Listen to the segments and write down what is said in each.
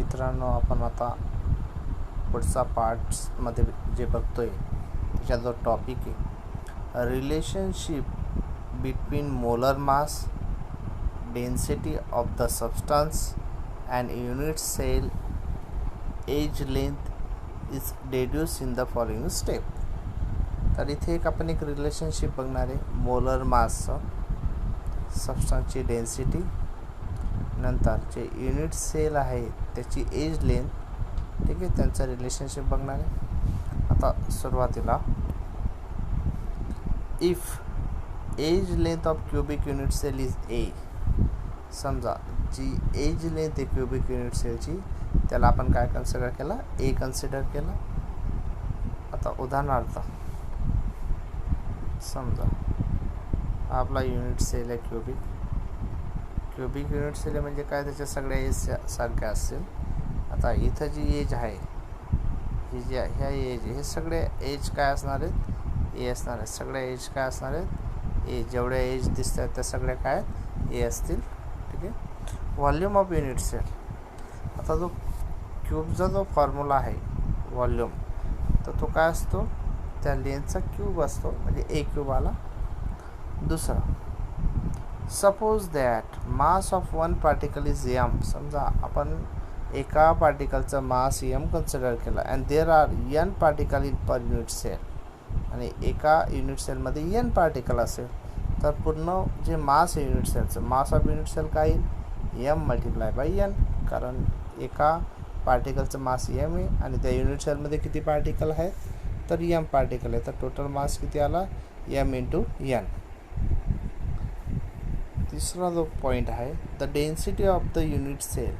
मित्रांनो, आपण आता पुढचा पार्ट्समध्ये जे बघतोय त्याचा जो टॉपिक आहे, relationship between molar mass, density of the substance and unit cell edge length is deduce in the following step. तर इथे आपण एक रिलेशनशिप बघणार आहे, मोलर मासचं, सबस्टन्सची डेन्सिटी, नंतर जे युनिट सेल आहे त्याची एज लेंथ, ठीक आहे, त्यांचं रिलेशनशिप बघणार आहे. आता सुरुवातीला, if edge length of cubic unit cell is a, समजा जी एज लेंथ आहे क्यूबिक युनिट सेलची त्याला आपण काय कन्सिडर केला, ए कन्सिडर केला. आता उदाहरणार्थ समजा आपला युनिट सेल आहे क्यूबिक युनिट सेल आहे, म्हणजे काय, त्याच्या सगळ्या एज सारख्या असतील. आता इथं जी एज आहे, ही जी ह्या एज, हे सगळे एज काय असणार आहेत, ए असणार आहेत. सगळ्या एज काय असणार आहेत, ए. जेवढ्या एज दिसत आहेत त्या सगळ्या काय ए असतील, ठीक आहे. व्हॉल्यूम ऑफ युनिट सेल, आता जो क्यूबचा जो फॉर्म्युला आहे व्हॉल्यूम, तर तो काय असतो, त्या लेंथचा क्यूब असतो, म्हणजे ए क्यूब आला. दुसरा, suppose that mass of one particle is M, समजा आपण एका पार्टिकलचं मास एम कन्सिडर केला, and there are N particle in per unit cell, आणि एका युनिट सेलमध्ये एन पार्टिकल असेल, तर पूर्ण जे मास आहे युनिट सेलचं, मास ऑफ युनिट सेल काय येईल, एम मल्टिप्लाय बाय एन, कारण एका पार्टिकलचं मास एम आहे आणि त्या युनिट सेलमध्ये किती पार्टिकल आहेत, तर एम पार्टिकल आहे, तर टोटल मास किती आला, एम इंटू एन. तिसरा जो पॉईंट आहे, the density of the unit cell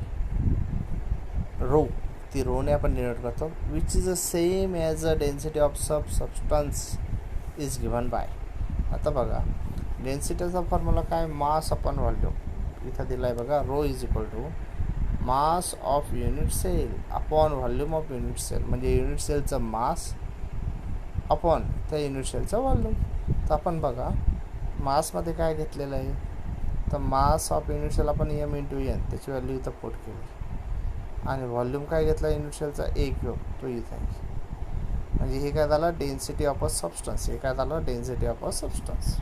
rho, ती रोने आपण डिनोट करतो, which is the same as a density of substance is given by. आता बघा, डेन्सिटीचा फॉर्म्युला काय, मास अपॉन व्हॉल्यूम, इथं दिला आहे बघा, rho is equal to mass of unit cell upon volume of unit cell, म्हणजे युनिट सेलचं मास अपॉन त्या युनिट सेलचं व्हॉल्यूम. तर आपण बघा मासमध्ये काय घेतलेलं आहे, तर मास ऑफ युनिट सेल आपण एम इंटू एन, त्याची व्हॅल्यू इथं पुट केली, आणि व्हॉल्यूम काय घेतला युनिट सेलचा, ए क्यूब, तो इथं आहे. म्हणजे हे काय झालं, डेन्सिटी ऑफ अ सबस्टन्स, हे काय झालं, डेन्सिटी ऑफ अ सबस्टन्स.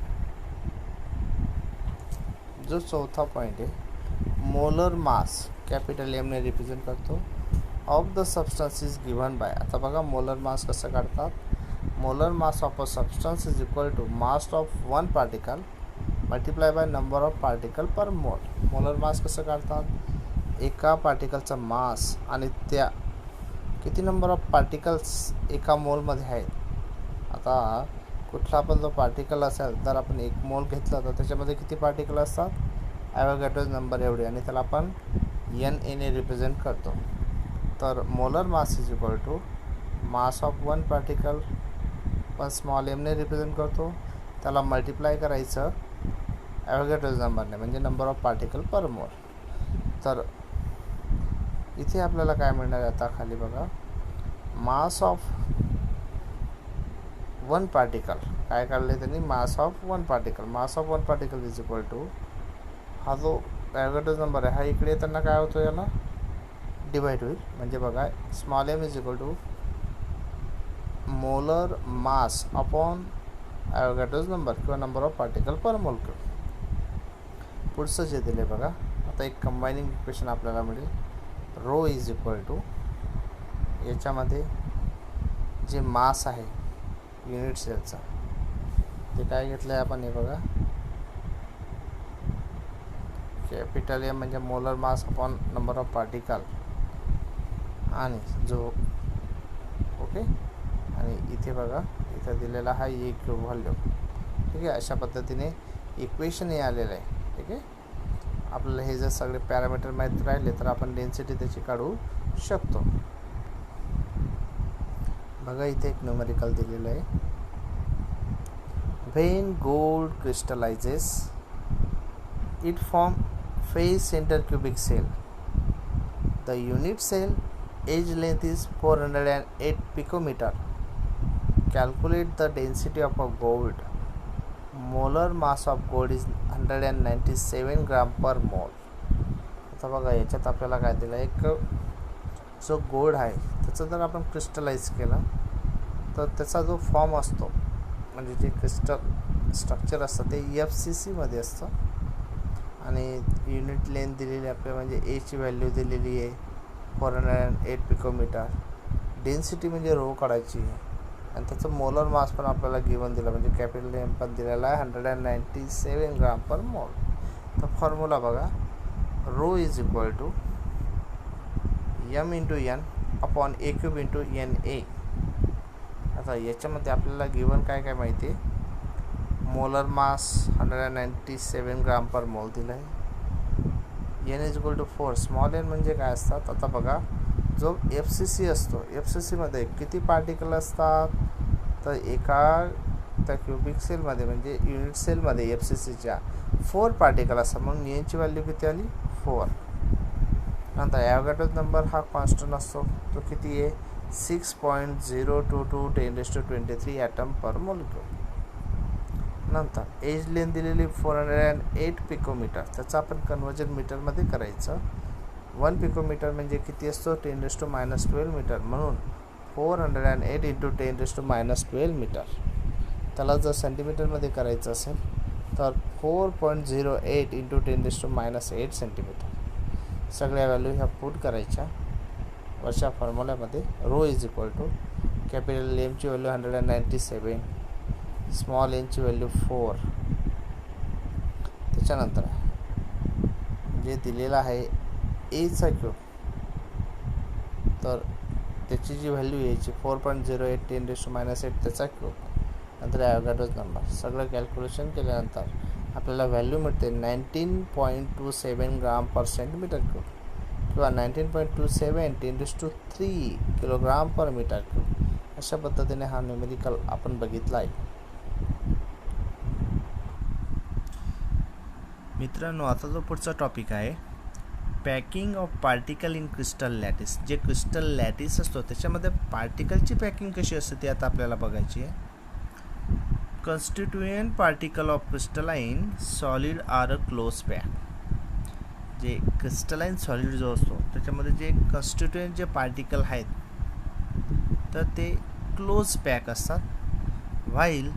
जो चौथा पॉईंट आहे, मोलर मास कॅपिटल एमने रिप्रेझेंट करतो of the substance is given by. आता बघा मोलर मास कसं काढतात, molar mass of a substance is equal to mass of one particle multiply by number of particle per mole. Molar mass कसं काढतात, एका पार्टिकलचा मास आणि त्या किती नंबर ऑफ पार्टिकल्स एका मोलमध्ये आहेत. आता कुठला पण जो पार्टिकल असेल, तर आपण एक मोल घेतला तर त्याच्यामध्ये किती पार्टिकल असतात, ॲव्होगॅड्रोज नंबर एवढे, आणि त्याला आपण एन एने रिप्रेझेंट करतो. तर molar mass is equal to mass of one particle पण स्मॉल एमने रिप्रेझेंट करतो, त्याला मल्टिप्लाय करायचं ॲव्होगॅड्रोज नंबरने, म्हणजे नंबर ऑफ पार्टिकल पर मोल. तर इथे आपल्याला काय मिळणार आहे, आता खाली बघा, मास ऑफ वन पार्टिकल काय काढले त्यांनी, mass of one particle, mass of one particle is equal to, हा जो ॲव्होगॅड्रोज नंबर आहे हा इकडे येताना काय होतो, याला डिवाइड होईल, म्हणजे बघा small M is equal to molar mass upon Avogadro's number किंवा number of particle per mole cube. पुढचं जे दिले बघा, आता एक कंबायनिंग इक्वेशन आपल्याला मिळेल, रो इज इक्वल टू, याच्यामध्ये जे मास आहे युनिट सेलचा ते काय घेतलं आहे आपण, हे बघा कॅपिटल एम म्हणजे molar mass upon number of particle, आणि जो ओके, आणि इथे बघा इथं दिलेला हा ए क्यूब व्हॉल्यूम, ठीक आहे. अशा पद्धतीने इक्वेशन हे आलेलं आहे, ठीक आहे. आपल्याला हे जर सगळे पॅरामीटर माहीत राहिले तर आपण डेन्सिटी त्याची काढू शकतो. बघा इथे एक न्यूमेरिकल दिलेलं आहे, when gold crystallizes it form face center cubic cell, the unit cell edge length is 408 picometer. Calculate the density of a gold. Molar mass of gold is 197 ग्राम पर मोल. आता बघा याच्यात आपल्याला काय दिलं, एक जो गोल्ड आहे त्याचा जर आपण क्रिस्टलाइज केला तर त्याचा जो फॉर्म असतो म्हणजे जे क्रिस्टल स्ट्रक्चर असतं ते FCCमध्ये असतं आणि युनिट लेंथ दिलेली आपल्याला म्हणजे एची व्हॅल्यू दिलेली आहे 408 पिकोमीटर. डेन्सिटी म्हणजे रो काढायची आहे आणि त्याचं मोलर मास पण आपल्याला गिवन दिला म्हणजे कॅपिटल एम पण दिलेला आहे 197 ग्राम पर मोल. तर फॉर्म्युला बघा rho is equal to m into n upon a cube into NA. आता याच्यामध्ये आपल्याला गिवन काय काय माहिती आहे. मोलर मास 197 ग्राम पर मोल दिला आहे. n is equal to 4. Small n म्हणजे काय असतात आता बघा जो FCC असतो FCCमध्ये किती पार्टिकल असतात तर एका त्या क्युबिक सेलमध्ये म्हणजे युनिट सेलमध्ये FCCच्या 4 पार्टिकल असतात म्हणून यांची व्हॅल्यू किती आली 4. नंतर ॲव्होगॅड्रो नंबर हा कॉन्स्टंट असतो तो किती आहे 6.022 10⁻23 ॲटम पर मोलिक्यूल. नंतर एज लेंथ दिलेली 408 पिकोमीटर त्याचं आपण कन्वर्जन मीटरमध्ये करायचं. 1 पिकोमीटर म्हणजे किती असतो 10⁻12 मीटर म्हणून 408 इंटू 10⁻12 मीटर. त्याला जर सेंटीमीटरमध्ये करायचं असेल तर 4.08 इंटू 10⁻8 सेंटीमीटर. सगळ्या व्हॅल्यू ह्या पुट करायच्या वरच्या फॉर्म्युल्यामध्ये. Rho is equal to capital एमची व्हॅल्यू 197 स्मॉल एनची व्हॅल्यू 4. त्याच्यानंतर जे दिलेलं आहे एचा क्यूब तर त्याची जी व्हॅल्यू यायची 4.08 10⁻8 त्याचा क्यूब नंतर ॲव्होगॅड्रो नंबर सगळं कॅल्क्युलेशन केल्यानंतर आपल्याला व्हॅल्यू मिळते 19.27 ग्राम पर सेंटीमीटर क्यूब किंवा 19.27 10⁻3 किलोग्राम पर मीटर क्यूब. अशा पद्धतीने हा न्यूमेरिकल आपण बघितला आहे. मित्रांनो आता जो पुढचा टॉपिक आहे packing of particle in crystal lattice. जे क्रिस्टल लॅटिस असतो त्याच्यामध्ये पार्टिकलची पॅकिंग कशी असते ते आता आपल्याला बघायची आहे. Constituent particle of crystalline solid are a close pack. जे क्रिस्टलाइन सॉलिड जो असतो त्याच्यामध्ये जे कन्स्टिट्युएंट जे पार्टिकल आहेत तर ते क्लोज पॅक असतात. While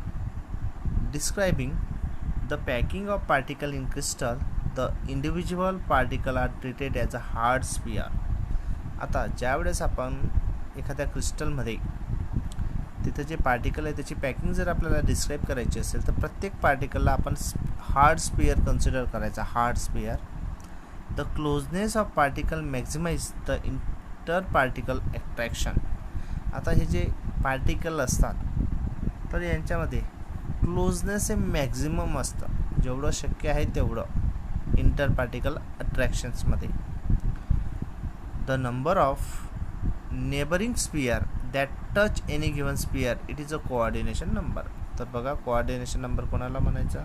describing the packing of particle in crystal the individual particle are treated as a hard sphere. आता ज्यावेळेस आपण एखाद्या क्रिस्टलमध्ये तिथं जे पार्टिकल आहे त्याची पॅकिंग जर आपल्याला डिस्क्राईब करायची असेल तर प्रत्येक पार्टिकलला आपण हार्ड स्पियर कन्सिडर करायचा. Hard sphere. The closeness of particle maximize the inter particle attraction. आता हे जे पार्टिकल असतात तर यांच्यामध्ये क्लोजनेस हे मॅक्झिमम असतं जेवढं शक्य आहे तेवढं इंटर पार्टिकल अट्रॅक्शन्समध्ये. The number of neighbouring sphere that touch any given sphere it is a coordination number. तर बघा कोऑर्डिनेशन नंबर कोणाला म्हणायचा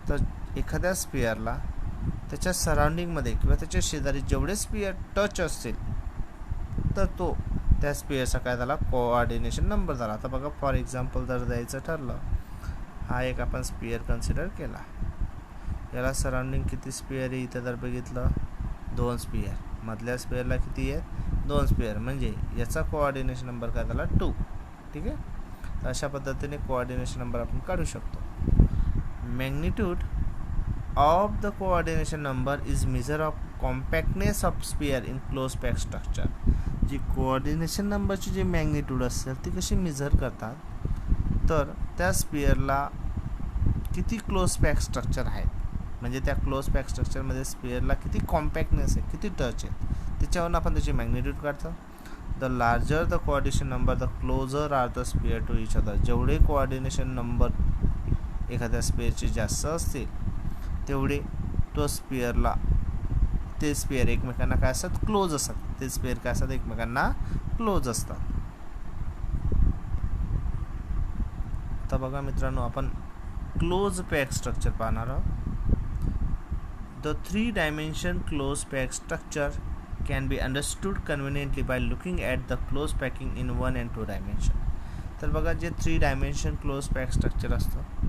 तर एखाद्या स्पियरला त्याच्या सराउंडिंगमध्ये किंवा त्याच्या शेजारी जेवढे स्पियर टच असतील तर तो त्या स्पियरचा काय झाला कोऑर्डिनेशन नंबर झाला. आता बघा फॉर एक्झाम्पल जर द्यायचं ठरलं हा एक आपण स्पियर कन्सिडर केला. याला सराउंडिंग किती स्पियर आहे इथं जर बघितलं 2 स्पियर. मधल्या स्पियरला किती आहेत 2 स्पियर म्हणजे याचा कोऑर्डिनेशन नंबर काय झाला 2. ठीक आहे. तर अशा पद्धतीने कोऑर्डिनेशन नंबर आपण काढू शकतो. Magnitude of the coordination number is measure of compactness of sphere in close pack structure. जी कोऑर्डिनेशन नंबरची जी मॅग्निट्यूड असेल ती कशी मेजर करतात तर त्या स्पियरला किती क्लोज पॅक स्ट्रक्चर आहेत म्हणजे त्या क्लोज पॅक स्ट्रक्चरमध्ये स्पियरला किती कॉम्पॅक्टनेस आहे किती टच आहे त्याच्यावरून आपण त्याची मॅग्निट्यूड काढतो. The larger the coordination number the closer are the sphere to each other. जेवढे कोऑर्डिनेशन नंबर एखाद्या स्पियरचे जास्त असतील तेवढे तो स्पियरला ते स्पियर एकमेकांना काय असतात क्लोज असतात. ते स्पियर काय असतात एकमेकांना क्लोज असतात. आता बघा मित्रांनो आपण क्लोज पॅक स्ट्रक्चर पाहणार आहोत. The 3 dimension close pack structure can be understood conveniently by looking at the close packing in 1 and 2 dimension. तर बघा जे 3 डायमेन्शन क्लोज पॅक स्ट्रक्चर असतं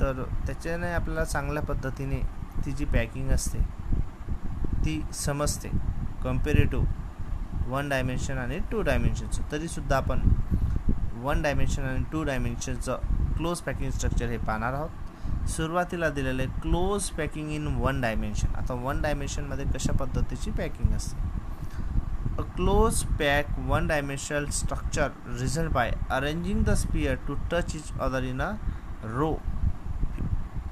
तर त्याच्याने आपल्याला चांगल्या पद्धतीने ती जी पॅकिंग असते ती समजते कम्पेरेटिव्ह 1 डायमेन्शन आणि 2 डायमेन्शनचं. तरीसुद्धा आपण 1 डायमेन्शन आणि 2 डायमेन्शनचं क्लोज पॅकिंग स्ट्रक्चर हे पाहणार आहोत. सुरुवातीला दिलेलं आहे क्लोज पॅकिंग इन 1 डायमेन्शन. आता 1 डायमेन्शनमध्ये कशा पद्धतीची पॅकिंग असते. A close pack 1 dimensional structure result by arranging the sphere to touch each other in a row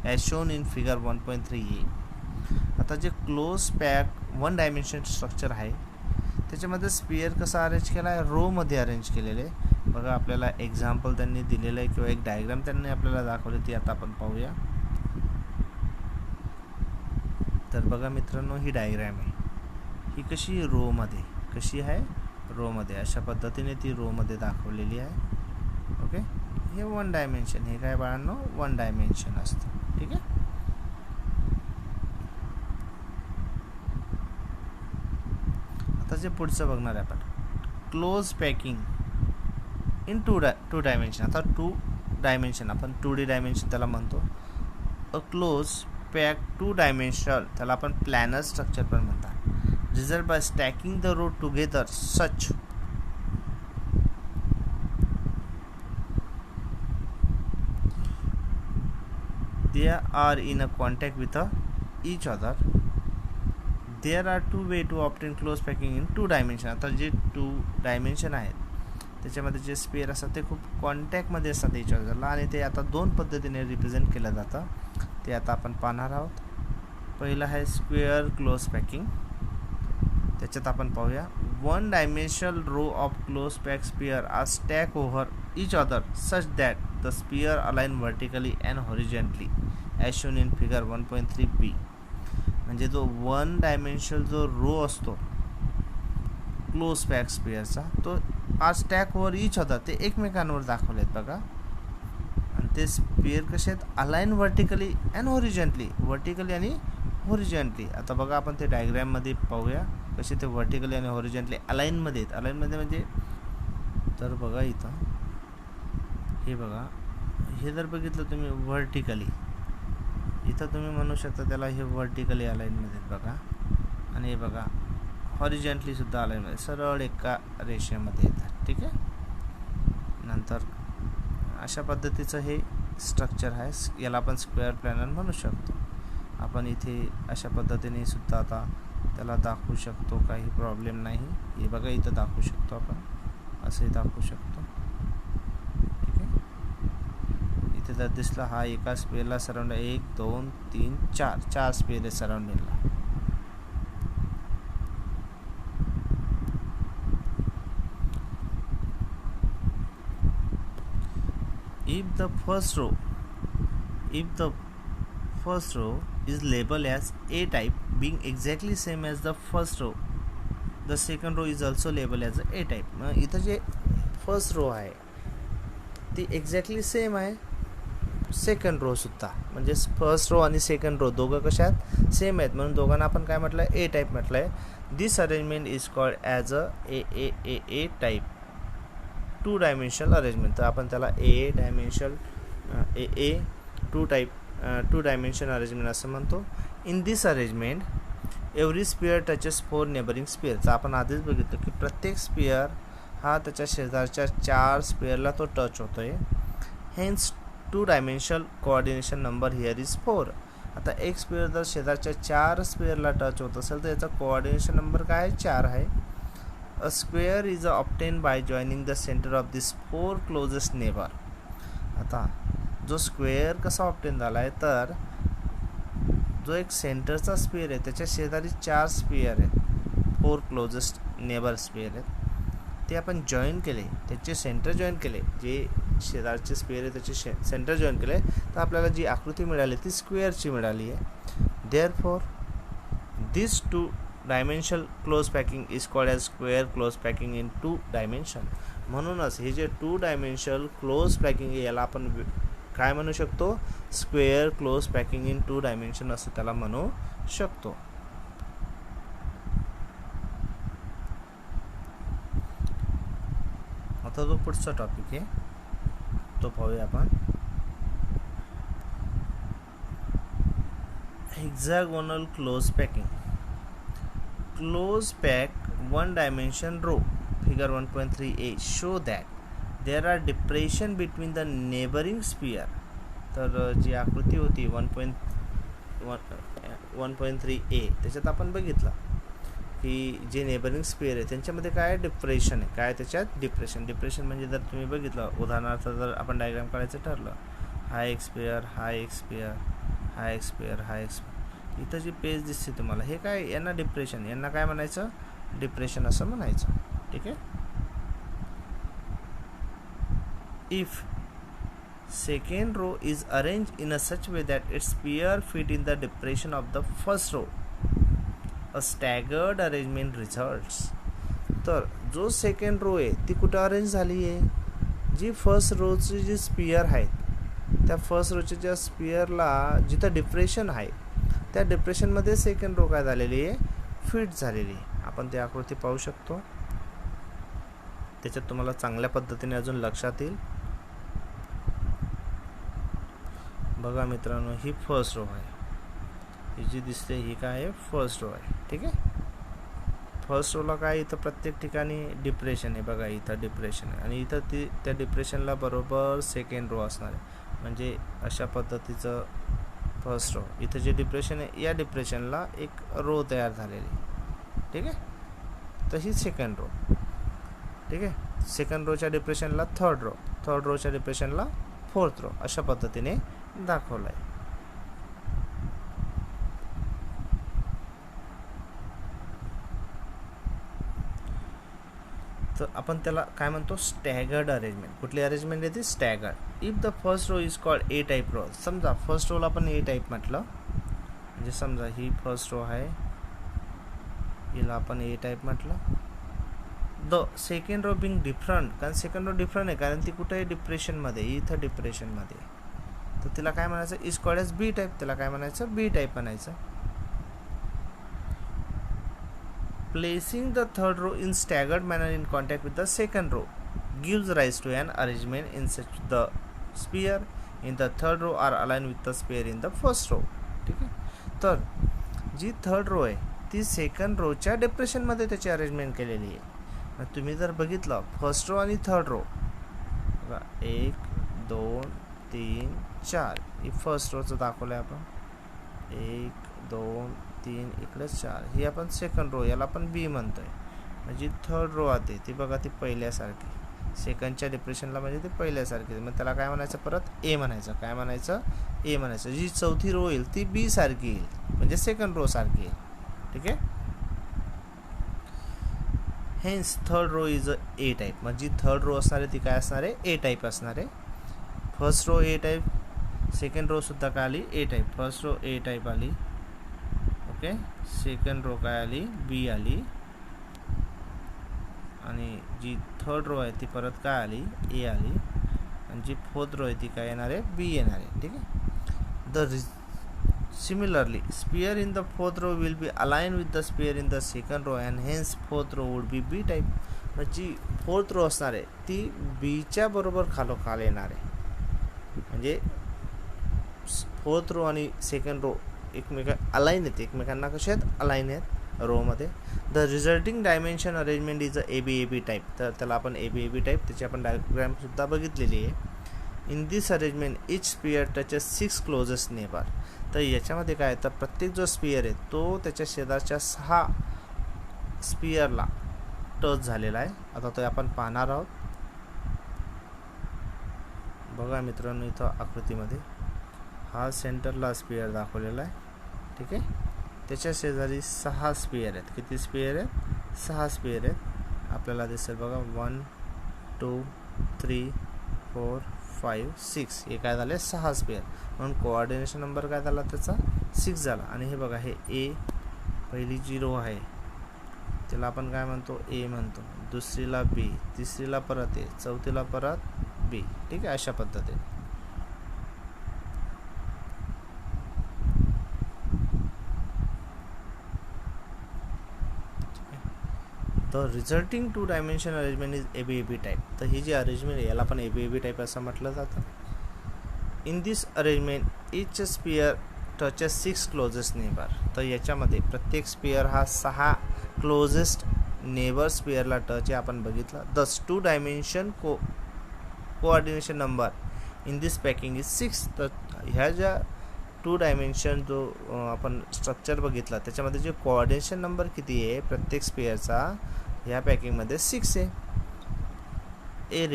as shown in figure 1.3a. आता जे क्लोज पॅक 1 डायमेन्शन स्ट्रक्चर आहे त्याच्यामध्ये sphere कसा arrange केला आहे, रोमध्ये अरेंज केलेले आहे. बघा आपल्याला एक्झाम्पल त्यांनी दिलेलं आहे किंवा एक डायग्राम त्यांनी आपल्याला दाखवली, ती आता आपण पाहूया. तर बघा मित्रांनो, ही डायग्राम आहे. ही कशी रोमध्ये, कशी आहे रोमध्ये, अशा पद्धतीने ती रोमध्ये दाखवलेली आहे. ओके, हे 1 डायमेन्शन, हे काय बाळांनो 1 डायमेन्शन असतं. ठीक आहे. आता जे पुढचं बघणार आहे आपण, close packing in two dimension. आता 2 डायमेन्शन, आपण 2D डायमेन्शन त्याला म्हणतो. अ क्लोज पॅक 2 डायमेन्शनल, त्याला आपण प्लॅनर स्ट्रक्चर पण म्हणतात. Result by stacking the row together such they are in a contact with each other. There are 2 way to obtain close packing in 2 dimension. आता जे 2 dimension आहेत त्याच्यामध्ये जे स्पेअर असतात ते खूप कॉन्टॅक्टमध्ये असतात each otherला, आणि ते आता 2 पद्धतीने रिप्रेझेंट केलं जातं. ते आता आपण पाहणार आहोत. पहिलं आहे स्क्वेअर क्लोज पॅकिंग. त्याच्यात आपण पाहूया 1 dimensional row of close pack sphere are stack over each other such that the sphere align vertically and horizontally as shown in figure 1.3b. म्हणजे जो 1 डायमेन्शनल जो रो असतो क्लोज पॅक स्पेअरचा, तो आज stack over each other, ते एकमेकांवर दाखवलेत बघा. आणि ते स्पेअर कसे आहेत, align vertically and horizontally, vertically आणि हॉरिझॉन्टली. आता बघा आपण ते डायग्राममध्ये पाहूया कसे ते व्हर्टिकली आणि हॉरिझॉन्टली अलाइनमध्ये आहेत. अलाइनमध्ये म्हणजे, तर बघा इथं हे बघा, हे जर बघितलं तुम्ही व्हर्टिकली, इथं तुम्ही म्हणू शकता त्याला हे व्हर्टिकली अलाइनमध्ये बघा. आणि हे बघा हॉरिझॉन्टली सुद्धा अलाइनमध्ये, सरळ एका रेषेमध्ये येतात. ठीक आहे. नंतर अशा पद्धतीचं हे स्ट्रक्चर आहे. याला आपण स्क्वेअर प्लॅनर म्हणू शकतो. आपण इथे अशा पद्धतीने सुद्धा आता त्याला दाखवू शकतो, काही प्रॉब्लेम नाही. हे बघा इथं दाखवू शकतो आपण, असंही दाखवू शकतो. इथे जर दिसला हा एका स्पेअरला सराउंड 1 2 3 4 स्पेअर आहे सराउंडिंगला. If the first row is labeled as A type, being exactly same as the first row, the second row is also labeled as A type. मग इथं जे फर्स्ट रो आहे ती एक्झॅक्टली सेम आहे second row सुद्धा, म्हणजे first row आणि second row दोघं कशा आहेत, सेम आहेत, म्हणून दोघांना आपण काय म्हटलं आहे, ए टाईप म्हटलं आहे. This arrangement is called as a A type 2 dimensional arrangement. तर आपण त्याला A dimensional A 2 dimension arrangement असं म्हणतो. In this arrangement every sphere touches 4 neighbouring स्पियरचा. आपण आधीच बघितलं की प्रत्येक स्पियर हा त्याच्या शेजारच्या 4 स्पियरला तो टच होतो आहे. Hence 2 dimensional coordination number here is 4. आता एक स्पियर जर शेजारच्या 4 स्पियरला टच होत असेल तर याचा कोऑर्डिनेशन नंबर काय आहे, 4 आहे. A square is obtain bye joining the centre of this 4 closest neighbour. आता जो स्क्वेअर कसा ऑब्टेन झाला आहे, तर जो एक सेंटरचा स्पियर आहे त्याच्या शेजारी 4 स्पियर आहेत, 4 क्लोजेस्ट नेबर स्पियर आहेत, ते आपण जॉईन केले, त्याचे सेंटर जॉईन केले, जे शेजारचे स्पेअर आहे त्याचे सेंटर जॉईन केले, तर आपल्याला जी आकृती मिळाली ती स्क्वेअरची मिळाली आहे. Therefore this 2 dimensional close packing is called as square close packing in 2 dimension. म्हणूनच हे जे 2 डायमेन्शनल क्लोज पॅकिंग आहे याला आपण काय म्हणू शकतो, square close packing in 2 dimension असं त्याला म्हणू शकतो. आता जो पुढचा टॉपिक आहे तो पाहूया आपण. Hexagonal close packing. close packed one dimension row figure 1.3a show that there are depression between the neighboring sphere. तर जी आकृती होती 1.3a त्याच्यात आपण बघितलं की जे नेबरिंग स्पेअर आहे त्यांच्यामध्ये काय डिप्रेशन आहे, काय त्याच्यात डिप्रेशन म्हणजे जर तुम्ही बघितलं उदाहरणार्थ जर आपण डायग्राम काढायचं ठरलं, हा एक स्पेअर, हा एक स्पेअर, हा एक स्पेअर, हा एक स्पेअर, इथं जी पेज दिसते तुम्हाला हे काय, यांना डिप्रेशन, यांना काय म्हणायचं, डिप्रेशन असं म्हणायचं. ठीक आहे. If second row is arranged in a such way that its sphere fit in the depression of the first row, a staggered arrangement results. तर जो सेकंड रो आहे ती कुठं अरेंज झाली आहे, जी फर्स्ट रोची जी स्पियर आहेत त्या फर्स्ट रोच्या ज्या स्पियरला जिथं डिप्रेशन आहे त्या डिप्रेशनमध्ये सेकंड रो काय झालेली आहे, फिट झालेली आहे. आपण ती आकृती पाहू शकतो, त्याच्यात तुम्हाला चांगल्या पद्धतीने अजून लक्षात येईल. बघा मित्रांनो, ही फर्स्ट रो आहे, ही जी दिसते ही काय आहे, फर्स्ट रो आहे. ठीक आहे. फर्स्ट रोला काय इथं प्रत्येक ठिकाणी डिप्रेशन आहे, बघा इथं डिप्रेशन आहे आणि इथं त्या डिप्रेशनला बरोबर सेकंड रो असणार आहे. म्हणजे अशा पद्धतीचं फर्स्ट रो, इथं जे डिप्रेशन आहे या डिप्रेशनला एक रो तयार झालेली. ठीक आहे. तर ही सेकंड रो. ठीक आहे. सेकंड रोच्या डिप्रेशनला थर्ड रोच्या डिप्रेशनला फोर्थ रो, अशा पद्धतीने दाखवलं आहे. तर आपण त्याला काय म्हणतो, स्टॅगर्ड अरेंजमेंट. कुठली अरेंजमेंट येते, staggered. If the first row is called A type row, समजा फर्स्ट रोला आपण ए टाईप म्हटलं, म्हणजे समजा ही फर्स्ट रो आहे, हिला आपण ए टाईप म्हटलं. The second row being different, कारण सेकंड रो डिफरंट आहे कारण ती कुठे आहे, डिप्रेशनमध्ये, इथं डिप्रेशनमध्ये, तर तिला काय म्हणायचं, is called as B type. त्याला काय म्हणायचं, बी टाईप म्हणायचं. Placing the third row in staggered manner in contact with the second row gives rise to an arrangement in such the sphere in the third row are align with the sphere in the first row. ठीक आहे. तर जी third row आहे ती second रोच्या डिप्रेशनमध्ये त्याची arrangement केलेली आहे. तुम्ही जर बघितलं फर्स्ट रो आणि थर्ड रो, 1 2 3 4, ही फर्स्ट रोचं दाखवलं आहे आपण, 1 2 3 इकडे 4, ही आपण सेकंड रो, याला आपण बी म्हणतोय. म्हणजे थर्ड रो आहे ती बघा, ती पहिल्यासारखी, सेकंडच्या डिप्रेशनला म्हणजे ती पहिल्यासारखी, मग त्याला काय म्हणायचं, परत ए म्हणायचं. काय म्हणायचं, ए म्हणायचं. जी चौथी रो येईल ती बी सारखी येईल, म्हणजे सेकंड रो सारखी येईल. ठीक आहे. Hence third row is a A type. मग जी थर्ड रो असणार आहे ती काय असणार आहे, ए टाईप असणार आहे. First row A type, second row सुद्धा काय आली, A type. First row A type आली, ओके. सेकंड रो काय आली, बी आली, आणि जी थर्ड रो आहे ती परत काय आली, ए आली, आणि जी फोर्थ रो आहे ती काय येणार आहे, बी येणार आहे. ठीक आहे. Similarly, sphere in the fourth row will be aligned with the sphere in the second row and hence fourth row would be B type. म्हणजे फोर्थ रो असणार आहे ती बीच्या बरोबर खालोखाल येणार आहे. म्हणजे फोर्थ रो आणि सेकंड रो अलाइन आहेत, एकमेकांना कसे आहेत, अलाइन आहेत रोमध्ये. The resulting dimension arrangement is a ABAB type. तर त्याला आपण ABAB टाईप, त्याची आपण डायग्रामसुद्धा बघितलेली आहे. In this arrangement each sphere touches 6 closest neighbour. तर याच्यामध्ये काय, तर प्रत्येक जो स्पियर आहे तो त्याच्या शेजारच्या 6 स्पियरला टच झालेला आहे. आता तो आपण पाहणार आहोत. बघा मित्रांनो, इथं आकृतीमध्ये हा सेंटरला स्पियर दाखवलेला आहे. ठीक आहे. त्याच्या शेजारी 6 स्पियर आहेत. किती स्पियर आहेत, 6 स्पियर आहेत. आपल्याला दिसेल बघा, 1 2 3 4 5 6, हे काय झाले, 6 स्पेअर. म्हणून कोऑर्डिनेशन नंबर काय झाला त्याचा, 6 झाला. आणि हे बघा, हे ए, पहिली जी रो आहे त्याला आपण काय म्हणतो, ए म्हणतो. दुसरीला बी, तिसरीला परत ए, चौथीला परत बी. ठीक आहे. अशा पद्धतीने the resulting 2 dimension arrangement is ABAB type. तर ही जी अरेंजमेंट आहे याला आपण ABAB टाईप असं म्हटलं जातं. In this arrangement each sphere touches 6 closest neighbour. तर याच्यामध्ये प्रत्येक स्पियर हा 6 क्लोजेस्ट नेबर स्पेअरला टच आहे आपण बघितलं. दस 2 dimension coordination number in this packing is 6. तर ह्या ज्या 2 डायमेन्शन जो आपण स्ट्रक्चर बघितला त्याच्यामध्ये जे कोऑर्डिनेशन नंबर किती आहे प्रत्येक स्पेअरचा ह्या पॅकिंगमध्ये 6 आहे. ए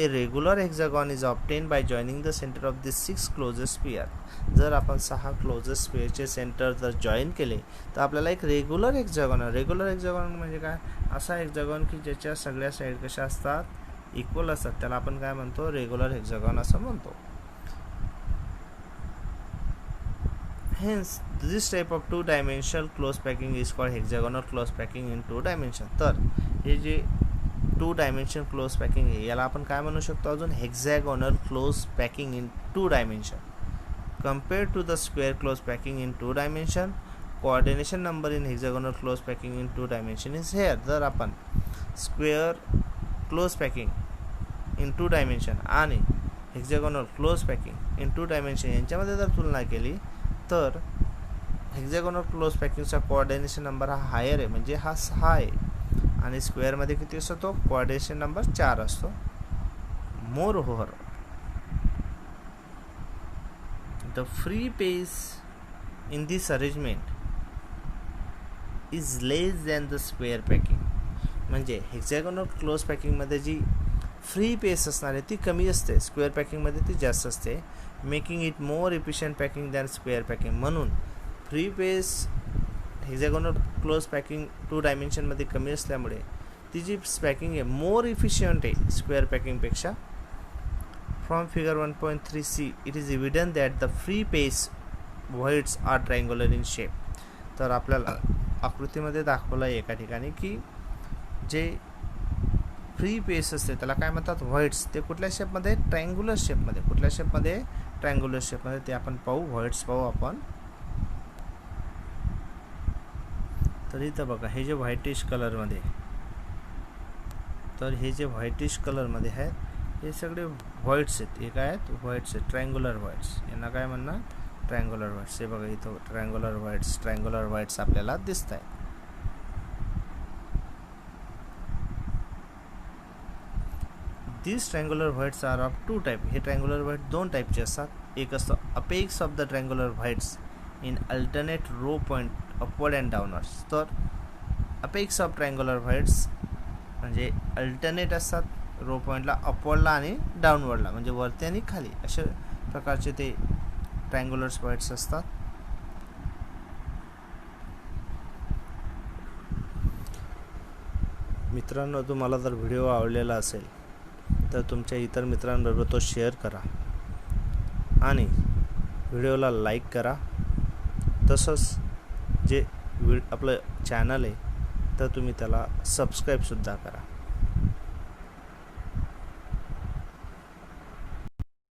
regular hexagon is obtain bye joining the centre of this 6 closest spare. जर आपण 6 क्लोजेस्ट स्पेअरचे सेंटर जर जॉईन केले तर आपल्याला एक रेग्युलर हेक्सागॉन म्हणजे काय, असा हेक्सागॉन की ज्याच्या सगळ्या साईड कशा असतात, इक्वल असतात, त्याला आपण काय म्हणतो, रेग्युलर हेक्सागॉन असं म्हणतो. Hence, this type of 2-dimensional close packing is called hexagonal close packing in 2 dimension. तर हे जे 2 डायमेन्शन क्लोज पॅकिंग आहे याला आपण काय म्हणू शकतो अजून, hexagonal close packing in 2 dimension. Compare to the square close packing in 2 dimension, coordination number in hexagonal close packing in 2 dimension is here. जर आपण square close packing in 2 dimension आणि hexagonal close packing in 2 dimension यांच्यामध्ये जर तुलना केली तर hexagonal close पॅकिंगचा coordination number हा हायर आहे, म्हणजे हा 6 आहे, आणि स्क्वेअरमध्ये किती असतो तो कोऑर्डिनेशन नंबर 4 असतो. Moreover the free space in this arrangement is less than the square packing. म्हणजे हेक्झॅगोनल क्लोज पॅकिंगमध्ये जी फ्री पेस असणार आहे ती कमी असते, स्क्वेअर पॅकिंगमध्ये ती जास्त असते. Making it more efficient packing than square packing. म्हणून free space hexagonal close packing 2 डायमेन्शनमध्ये कमी असल्यामुळे ती जी पॅकिंग आहे मोर इफिशियंट आहे स्क्वेअर पॅकिंगपेक्षा. From figure 1.3c it is evident that the free space voids are triangular in shape. तर आपल्याला आकृतीमध्ये दाखवलं आहे एका ठिकाणी की जे फ्री पेस असते त्याला काय म्हणतात, व्हॉइड्स. ते कुठल्या शेपमध्ये, ट्रायंग्युलर शेपमध्ये. कुठल्या शेपमध्ये, ट्रायंग्युलर शेपमध्ये. ते आपण पाहू, व्हॉइड्स पाहू आपण. तर इथं बघा हे जे व्हाईटिश कलरमध्ये, तर हे जे व्हाईटिश कलरमध्ये आहेत हे सगळे व्हॉइड्स आहेत. हे काय आहेत, व्हॉइड्स आहेत, ट्रायंग्युलर व्हॉइड्स. यांना काय म्हणणार, ट्रायंग्युलर व्हॉइड्स. हे बघा इथं ट्रायंग्युलर व्हॉइड्स आपल्याला दिसत आहेत. These triangular whites are of 2 type. हे ट्रायंग्युलर व्हाईट 2 टाईपचे असतात. एक असतं apex of the triangular voids in alternate row point upward and downwards. तर अपेक्स ऑफ ट्रायंग्युलर व्हाईट्स म्हणजे अल्टरनेट असतात रो पॉईंटला, अपवर्डला आणि डाऊनवर्डला, म्हणजे वरती आणि खाली अशा प्रकारचे ते ट्रायंग्युलर व्हाईट्स असतात. मित्रांनो, तुम्हाला जर व्हिडिओ आवडलेला असेल तर तुमच्या इतर मित्रांबरोबर तो शेअर करा आणि व्हिडिओला लाईक करा. तसंच जे आपलं चॅनल आहे तर तुम्ही त्याला सबस्क्राईबसुद्धा करा.